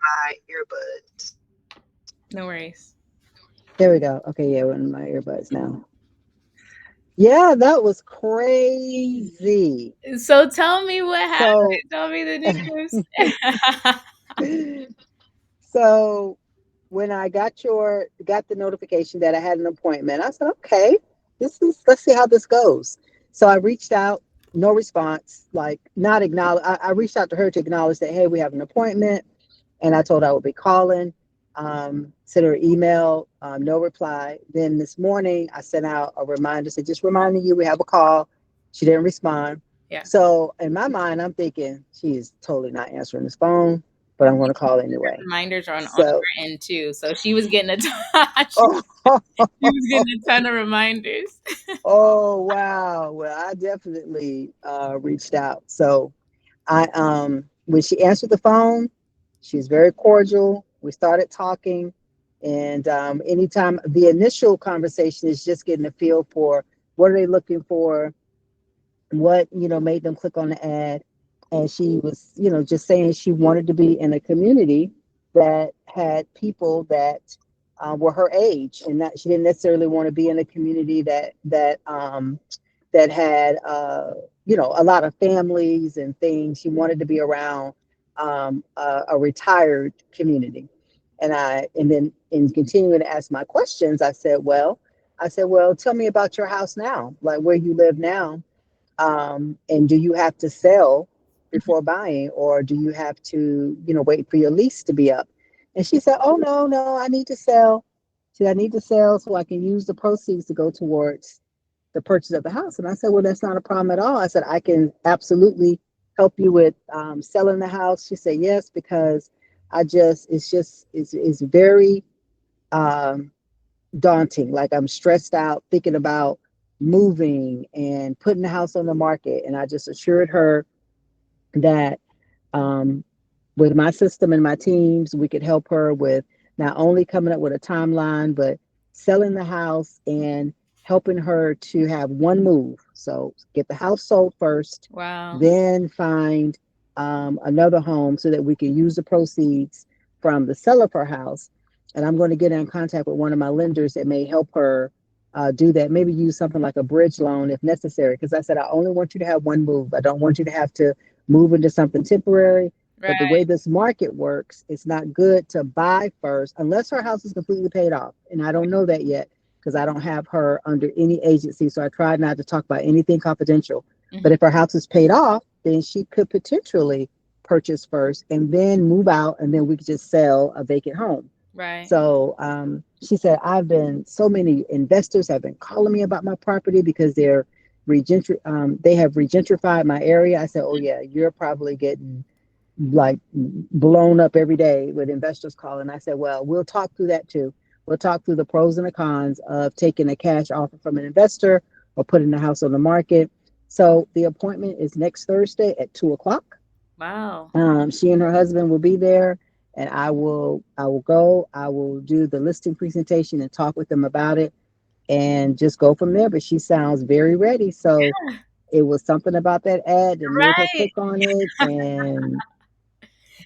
my earbuds. No worries. There we go. Okay, yeah, we're in my earbuds now. Yeah, that was crazy. So tell me what happened. So, Tell me the news. so when I got the notification that I had an appointment, I said, okay, let's see how this goes. So I reached out, no response, like not acknowledge. I reached out to her to acknowledge that, hey, we have an appointment, and I told her I would be calling. Sent her an email, no reply. Then this morning, I sent out a reminder, said, just reminding you we have a call. She didn't respond. Yeah. So in my mind, I'm thinking she's totally not answering this phone, but I'm going to call anyway. Reminders are on So, her end too. So she was getting a ton, oh, she was getting a ton of reminders. oh wow. Well, I definitely reached out. So I when she answered the phone, she was very cordial. We started talking, and anytime the initial conversation is just getting a feel for what are they looking for, what made them click on the ad, and she was just saying she wanted to be in a community that had people that were her age, and that she didn't necessarily want to be in a community that had a lot of families and things. She wanted to be around a retired community. And then in continuing to ask my questions, I said, well, tell me about your house now, like where you live now. And do you have to sell before buying, or do you have to, wait for your lease to be up? And she said, oh, no, no, I need to sell. She said, I need to sell so I can use the proceeds to go towards the purchase of the house. And I said, well, that's not a problem at all. I said, I can absolutely help you with selling the house. She said, yes, because it's very um, daunting. Like I'm stressed out thinking about moving and putting the house on the market. And I just assured her that um, with my system and my teams, we could help her with not only coming up with a timeline, but selling the house and helping her to have one move. So get the house sold first, Wow. then find another home so that we can use the proceeds from the sale of her house. And I'm going to get in contact with one of my lenders that may help her do that. Maybe use something like a bridge loan if necessary. Because I said, I only want you to have one move. I don't want you to have to move into something temporary. But the Right. way this market works, it's not good to buy first unless her house is completely paid off. And I don't know that yet because I don't have her under any agency. So I tried not to talk about anything confidential. But Mhm. if her house is paid off, then she could potentially purchase first and then move out, and then we could just sell a vacant home. Right. So she said, so many investors have been calling me about my property because they have regentrified my area. I said, oh yeah, you're probably getting like blown up every day with investors calling. I said, well, we'll talk through that too. We'll talk through the pros and the cons of taking a cash offer from an investor or putting the house on the market. So the appointment is next Thursday at 2 o'clock. Wow. She and her husband will be there, and I will go. I will do the listing presentation and talk with them about it, and just go from there. But she sounds very ready. So it was something about that ad that made her Right. click on it, and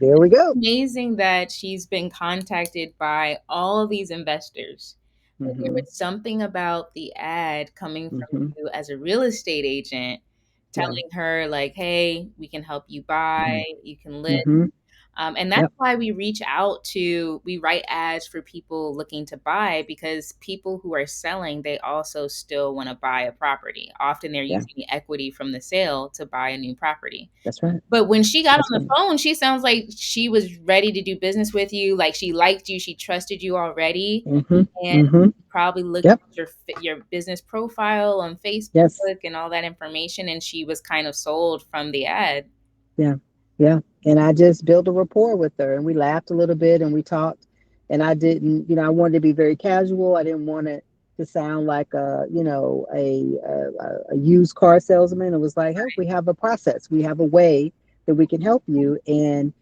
there we go. Amazing that she's been contacted by all of these investors. But there Hmm. was something about the ad coming from Hmm. you as a real estate agent Yeah. telling her, like, hey, we can help you buy, you can live. Hmm. And that's Yep. why we write ads for people looking to buy, because people who are selling, they also still want to buy a property. Often they're Yeah. using the equity from the sale to buy a new property. That's right. But when she got on That's the right. phone, she sounds like she was ready to do business with you. Like she liked you, she trusted you already, Hmm. and Hmm. probably looked Yep. at your business profile on Yes. Facebook and all that information, and she was kind of sold from the ad. Yeah. Yeah. And I just built a rapport with her, and we laughed a little bit and we talked. And I didn't, I wanted to be very casual. I didn't want it to sound like a used car salesman. It was like, hey, we have a process. We have a way that we can help you and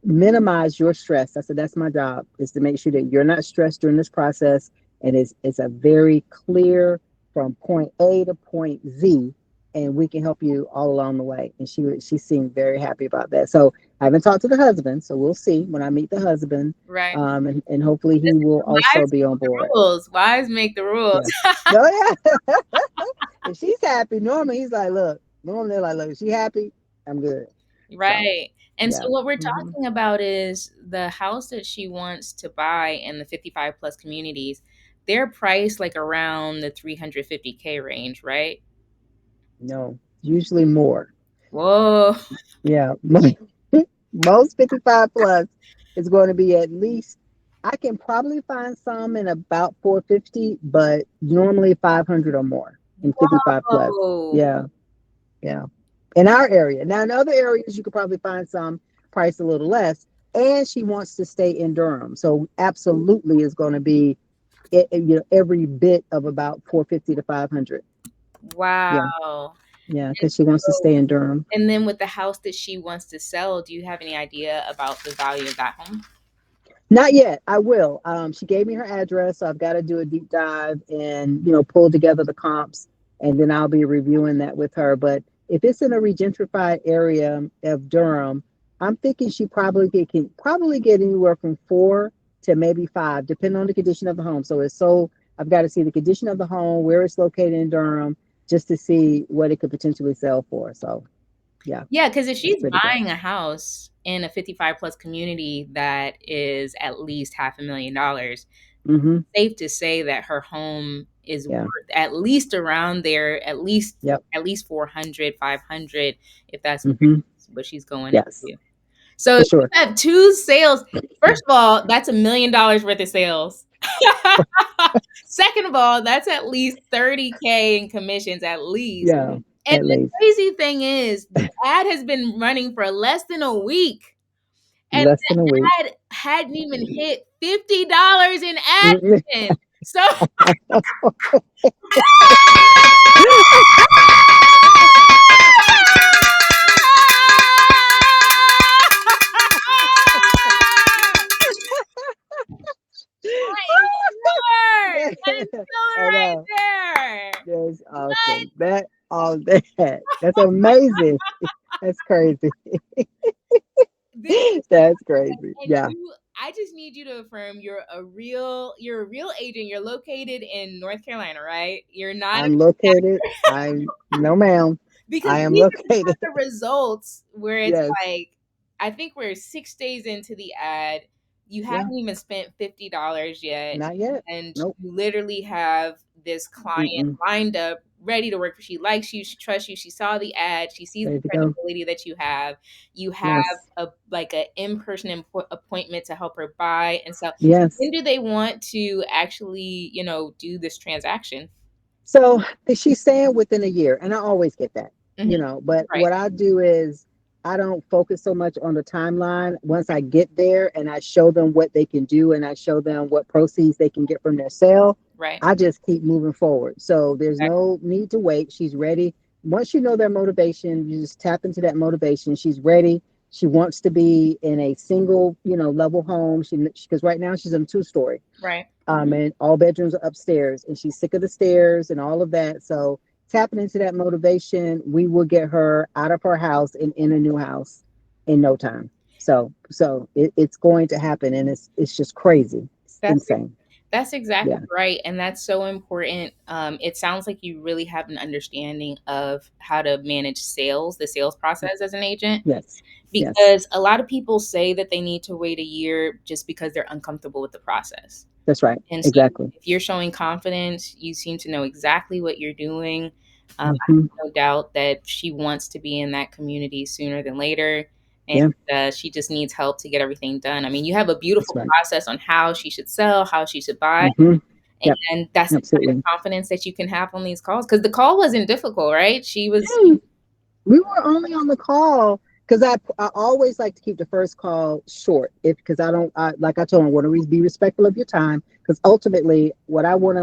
minimize your stress. I said, that's my job, is to make sure that you're not stressed during this process. And it's a very clear from point A to point Z. and we can help you all along the way. And she seemed very happy about that. So I haven't talked to the husband, so we'll see when I meet the husband, Right. and hopefully he will also Wives be make on the board. rules. Wives make the rules. Yeah. No, yeah. If she's happy, normally he's like, look, normally they're like, look, is she happy? I'm good. So Right. And so yeah. what we're Hmm. talking about is the house that she wants to buy in the 55 plus communities. They're priced like around the 350K range, right? No, usually more. Whoa. Yeah. Most 55 plus is going to be at least, I can probably find some in about 450, but normally 500 or more in 55 plus. Whoa. Yeah. Yeah. In our area. Now, in other areas, you could probably find some price a little less. And she wants to stay in Durham. So, absolutely is going to be, every bit of about 450 to 500. Yeah. Wow. Yeah. And Because she wants to so, stay in Durham. and then with the house that she wants to sell, do you have any idea about the value of that home? Not yet. I will. She gave me her address, so I've got to do a deep dive and pull together the comps, and then I'll be reviewing that with her. But if it's in a regentrified area of Durham, I'm thinking she can probably get anywhere from 4 to maybe 5, depending on the condition of the home. I've got to see the condition of the home, where it's located in Durham, just to see what it could potentially sell for. So yeah, Yeah, because if it's she's pretty good. buying a house in a 55 plus community that is at least $500,000, Mm-hmm. safe to say that her home is Yeah. worth at least around there, Yep. at least 400, 500, if that's Mm-hmm. what she's going Yes, into. So for if you sure. have two sales, first of all, that's $1 million worth of sales. Second of all, that's at least 30K in commissions at least. Yeah, And at the least crazy thing is the ad has been running for less than a week, and less than a week. the ad hadn't even hit $50 in ad Mm-mm. spend. So that is killer I right know. there. That's What? awesome. All that. That's amazing. That's crazy. This That's crazy. and Yeah, I just need you to affirm you're a real agent. You're located in North Carolina, right? You're not I'm located. I'm no, ma'am. because I am we just got located. the results where it's Yes. like I think we're 6 days into the ad. You Yeah. haven't even spent $50 yet, Not yet. and Nope. you literally have this client Mm-mm. lined up, ready to work. She likes you, she trusts you, she saw the ad, she sees the Ready to go. credibility that you have. You have Yes. a in-person appointment to help her buy and sell. Yes. When do they want to actually, do this transaction? So she's saying within a year, and I always get that, Mhm. but Right, what I do is I don't focus so much on the timeline. Once I get there and I show them what they can do and I show them what proceeds they can get from their sale, right, I just keep moving forward. So there's exactly, no need to wait. She's ready. Once you know their motivation, you just tap into that motivation. She's ready. She wants to be in a single, level home. Because right now she's in a 2 story, right. and all bedrooms are upstairs, and she's sick of the stairs and all of that. So tapping into that motivation, we will get her out of her house and in a new house in no time. It's going to happen, and it's just crazy. It's That's insane. That's exactly Yeah. right, and that's so important. It sounds like you really have an understanding of how to manage sales, the sales process as an agent, Yes. Yes. because a lot of people say that they need to wait a year just because they're uncomfortable with the process. That's right. And so Exactly. if you're showing confidence, you seem to know exactly what you're doing. I Hmm. have no doubt that she wants to be in that community sooner than later. And Yeah. she just needs help to get everything done. I mean, you have a That's beautiful right. process on how she should sell, how she should buy. Hmm. Yep. And that's the kind Absolutely. of confidence that you can have on these calls. Because the call wasn't difficult, right? She was We were only on the call because I always like to keep the first call short, if because I don't like I told them, I want to be respectful of your time, because ultimately what I want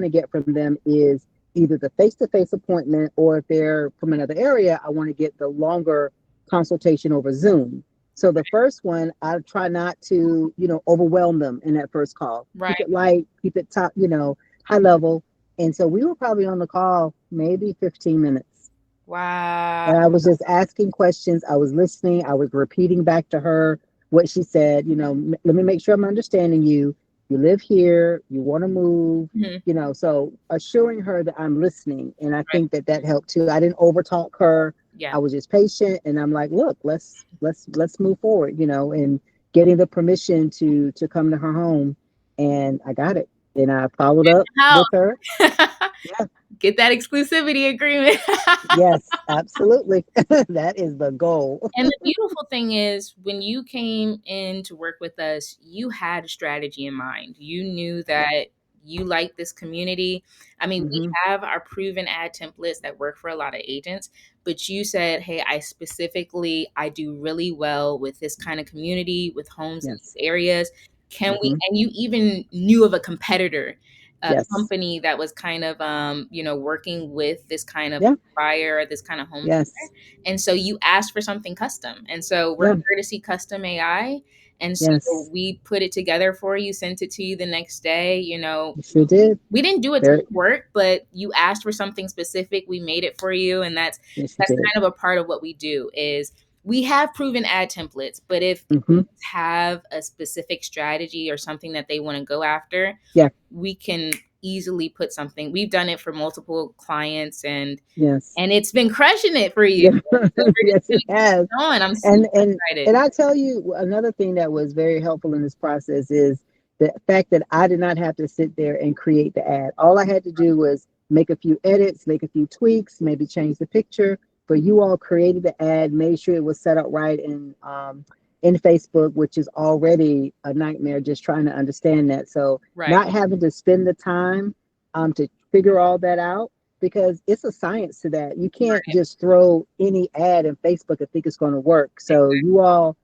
to get from them is either the face-to-face appointment, or if they're from another area, I want to get the longer consultation over Zoom. So the first one, I try not to overwhelm them in that first call. Keep right. it light, keep it high level. And so we were probably on the call maybe 15 minutes. Wow. And I was just asking questions. I was listening. I was repeating back to her what she said. Let me make sure I'm understanding you. You live here. You want to move. Mhm. So assuring her that I'm listening, and I Right. think that that helped too. I didn't overtalk her. I Yeah. was just patient, and I'm like, look, let's move forward. And getting the permission to come to her home, and I got it, and I followed up How? with her. Yeah. Get that exclusivity agreement. Yes, absolutely. That is the goal. And the beautiful thing is, when you came in to work with us, you had a strategy in mind. You knew Yeah. that you like this community. I mean, we Hmm. have our proven ad templates that work for a lot of agents, but you said, "Hey, I do really well with this kind of community, with homes in these Yes. areas. Can we?" Hmm. And you even knew of a competitor, a Yes. company that was kind of, working with this kind of Yeah. buyer, this kind of home. Yes. And so you asked for something custom. And so we're Yeah. courtesy custom AI. And so Yes. we put it together for you, sent it to you the next day. You sure did. We didn't do a ton Very. of work, but you asked for something specific. We made it for you. And that's Yes, you that's did. kind of a part of what we do is we have proven ad templates, but if Hmm. have a specific strategy or something that they want to go after, Yeah. we can easily put something. We've done it for multiple clients Yes. and it's been crushing it for you. Yeah. So we're just Yes, it gonna keep has. going. I'm super And excited. and I tell you another thing that was very helpful in this process is the fact that I did not have to sit there and create the ad. All I had to do was make a few edits, make a few tweaks, maybe change the picture. But you all created the ad, made sure it was set up right in Facebook, which is already a nightmare just trying to understand that. So Right, not having to spend the time to figure all that out, because it's a science to that. You can't right. just throw any ad in Facebook and think it's going to work. So you all,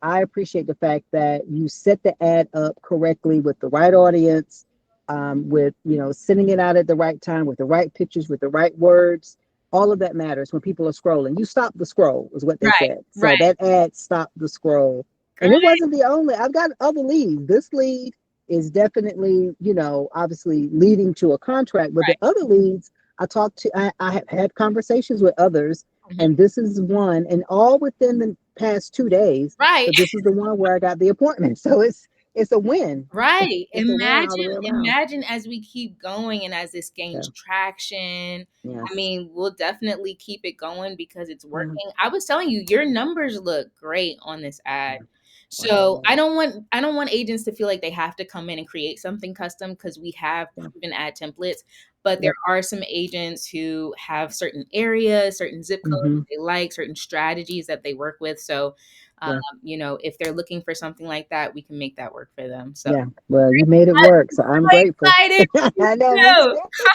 I appreciate the fact that you set the ad up correctly with the right audience, with, sending it out at the right time with the right pictures, with the right words. All of that matters when people are scrolling. You stop the scroll, is what they Right, said. So right. that ad stopped the scroll. And it Right, wasn't the only, I've got other leads. This lead is definitely, obviously leading to a contract, but the right. other leads I have had conversations with others, Mhm. and this is one, and all within the past 2 days. Right. But this is the one where I got the appointment. So it's a win. Right. It's a win all the way around. Imagine as we keep going and as this Yeah. gains traction. I Yes. mean, we'll definitely keep it going because it's Yeah. working. I was telling you, your numbers look great on this ad. Yeah. So Wow. I don't want agents to feel like they have to come in and create something custom because we have Yeah. proven ad templates. But there Yep. are some agents who have certain areas, certain zip codes Hmm. they like, certain strategies that they work with. So Yeah. if they're looking for something like that, we can make that work for them. So Yeah. Well, you made it I'm work, so I'm so grateful. excited for you I know, me too. too.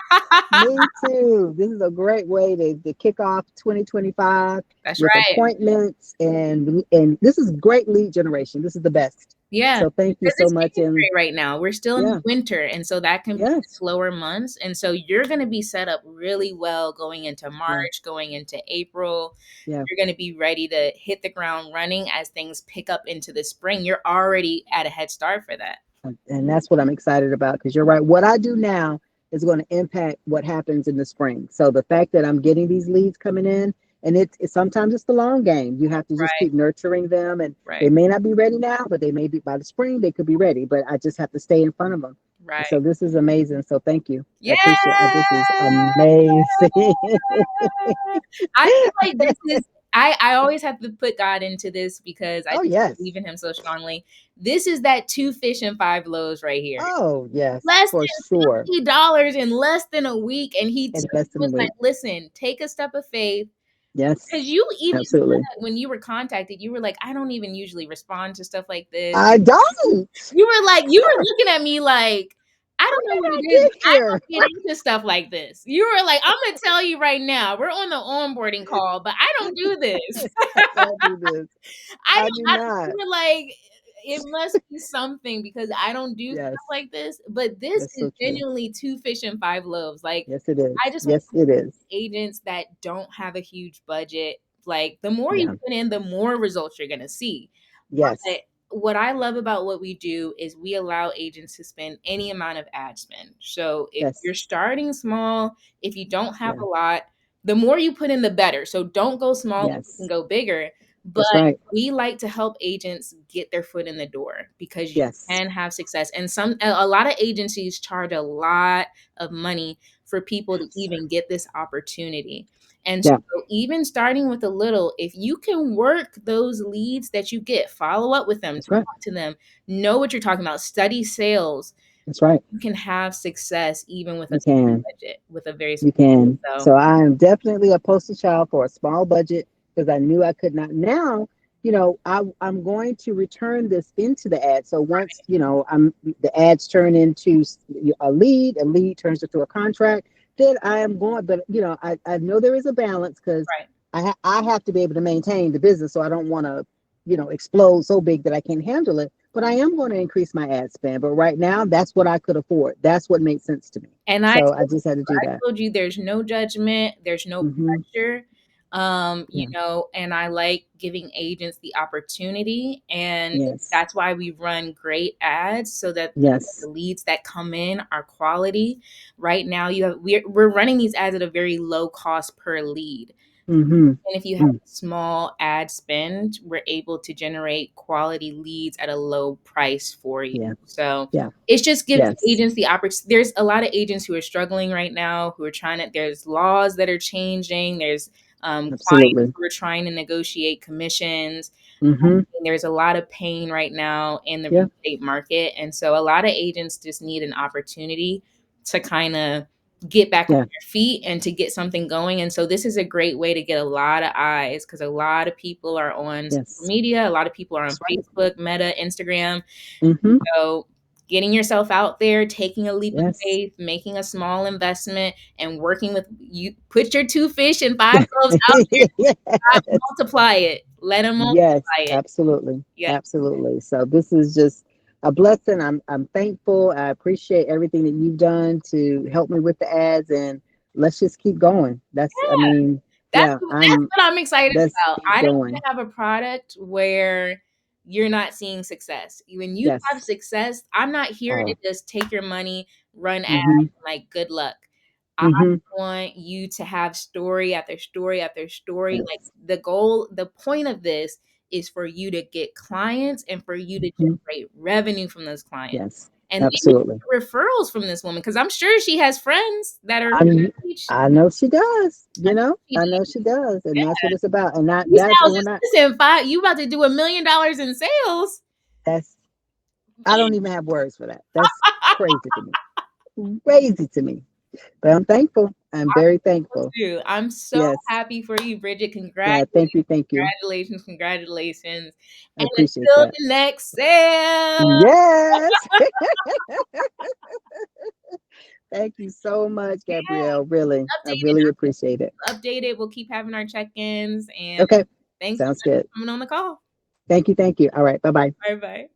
Me too. This is a great way to kick off 2025 That's with right. appointments, and this is great lead generation. This is the best. Yeah, So thank you because so it's much. And January right now. We're still in yeah, winter, and so that can be the yes, slower months. And so you're going to be set up really well going into yeah, March, going into April. yeah. You're going to be ready to hit the ground running as things pick up into the spring. You're already at a head start for that. And that's what I'm excited about, because you're right. What I do now is going to impact what happens in the spring. So the fact that I'm getting these leads coming in, and sometimes it's the long game. You have to just Right, keep nurturing them, and they right, may not be ready now, but they may be by the spring. They could be ready, but I just have to stay in front of them. And right. so this is amazing. So thank you. I appreciate it. Yeah. This is amazing. I feel like this is I always have to put God into this because I Oh just yes. believe in him so strongly. This is that 2 fish and 5 loaves right here. Oh yes, Less for than sure. $50 in less than a week, and he In just less than a was like, week. "Listen, take a step of faith." Because Yes, you even absolutely. said when you were contacted, you were like, "I don't even usually respond to stuff like this." I don't. You were looking at me like, "I don't know How what did it I is, get but I here? don't get into stuff like this." You were like, "Imma tell you right now, we're on the onboarding call, but I don't do this." I don't do this. I do I don't not. you were like, "It must be something because I don't do stuff Yes, like this." But this that's is so true. genuinely 2 fish and 5 loaves. Like, Yes, it is. I just want Yes, it is. agents that don't have a huge budget, like, the more you Yeah. put in, the more results you're gonna see. But Yes. what I love about what we do is we allow agents to spend any amount of ad spend. So if you're Yes. starting small, if you don't have Yeah. a lot, the more you put in, the better. So don't go small, you can Yes. go bigger. But That's right. we like to help agents get their foot in the door because you Yes. can have success. And a lot of agencies charge a lot of money for people to Yes. even get this opportunity. And so Yeah. even starting with a little, if you can work those leads that you get, follow up with them, That's right. talk to them, know what you're talking about, study sales, That's right. you can have success even with a You small can. budget, with a very small You can. budget. So So I am definitely a poster child for a small budget because I knew I could not. Now, I'm going to return this into the ad. So once, the ads turn into a lead turns into a contract, then I am going, but I know there is a balance because right. I have to be able to maintain the business. So I don't want to, explode so big that I can't handle it. But I am going to increase my ad spend. But right now, that's what I could afford. That's what made sense to me. And So I just had to do that. told you there's no judgment, there's no Hmm. pressure. Yeah. And I like giving agents the opportunity, and Yes. that's why we run great ads so that the Yes. leads that come in are quality. Right now, we're running these ads at a very low cost per lead. Mm-hmm. And if you have Mm. a small ad spend, we're able to generate quality leads at a low price for you. Yeah. So Yeah. it just gives Yes. agents the opportunity. There's a lot of agents who are struggling right now, who are trying to, there's laws that are changing. There's clients Absolutely. who are trying to negotiate commissions. Mm-hmm. And there's a lot of pain right now in the Yeah. real estate market. And so a lot of agents just need an opportunity to kind of get back on Yeah. their feet and to get something going. And so this is a great way to get a lot of eyes because a lot of people are on social Yes. media, a lot of people are on That's right. Facebook, Meta, Instagram. Mm-hmm. So getting yourself out there, taking a leap of Yes. faith, making a small investment, and working with you, put your two fish and five loaves out there, Yes. multiply it. Let them Yes. multiply it. Absolutely. Yeah. Absolutely. So this is just a blessing. I'm thankful. I appreciate everything that you've done to help me with the ads, and let's just keep going. That's Yeah, that's what I'm excited let's about. keep I don't wanna going. have a product where you're not seeing success. When you have Yes. success, I'm not here to Oh. just take your money, run ads, Mm-hmm. like, good luck. I Mm-hmm. want you to have story after story after story. Like, Yes. the point of this is for you to get clients and for you to Mm-hmm. generate revenue from those clients. Yes. And maybe Absolutely. referrals from this woman because 'cause I'm sure she has friends that are I teach. I know she does. I know she I does. know she does, and that's what it's about. And You and sound when I listen, five you about to do $1 million in sales. that's I don't even have words for that. That's crazy to me. Crazy to me. But I'm thankful. I'm very thankful. Dude, I'm so Yes. happy for you, Bridget. Yeah. Congratulations, Thank you. Thank you. congratulations, congratulations. I And appreciate until that. the next sale. Yes. Thank you so much, Yeah, Gabrielle. Really, I updated, really appreciate it. updated. We'll keep having our check-ins and Okay. thanks so Sounds much good. for coming on the call. Thank you. Thank you. All right. Bye bye. Bye bye.